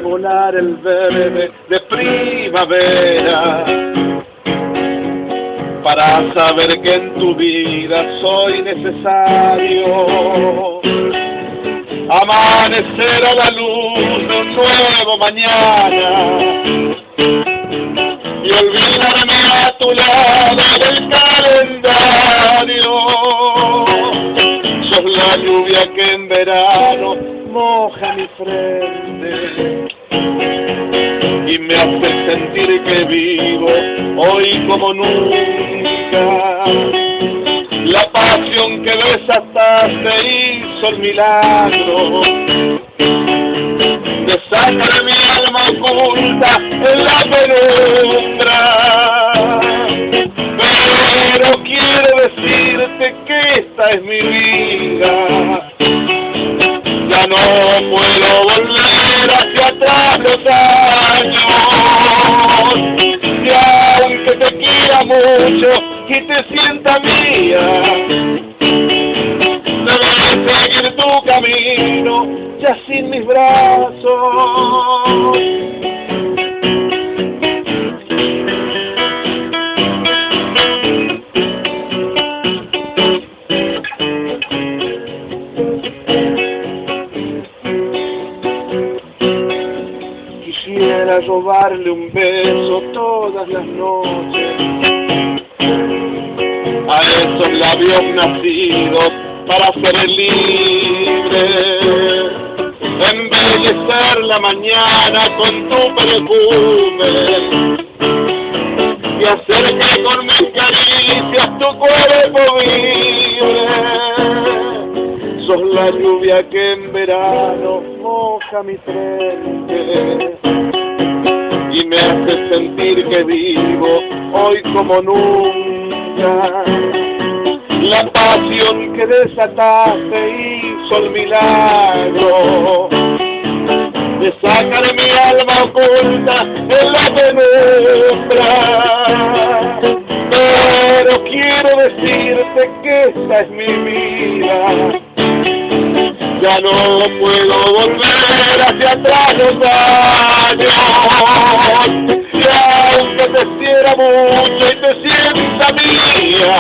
volar el verde de primavera, para saber que en tu vida soy necesario. Amanecer a la luz de un nuevo mañana y olvidarme a tu lado del calendario. Sos la lluvia que en verano moja mi frente y me hace sentir que vivo hoy como nunca. La pasión que desataste hizo el milagro de sacar mi alma oculta en la penumbra. Pero quiero decirte que esta es mi vida. Ya no puedo volver hacia atrás los años. Y aunque te quiera mucho y te sienta mía, debes seguir tu camino ya sin mis brazos. Quisiera robarle un beso todas las noches a esos labios nacidos para ser libre, embellecer la mañana con tu perfume y hacer que con mis caricias tu cuerpo vibre. Sos la lluvia que en verano moja mi frente y me hace sentir que vivo hoy como nunca. La pasión que desataste hizo el milagro de sacar mi alma oculta en la penumbra. Pero quiero decirte que esta es mi vida. Ya no puedo volver hacia atrás los años. Y aunque te quiera mucho y te sienta mía,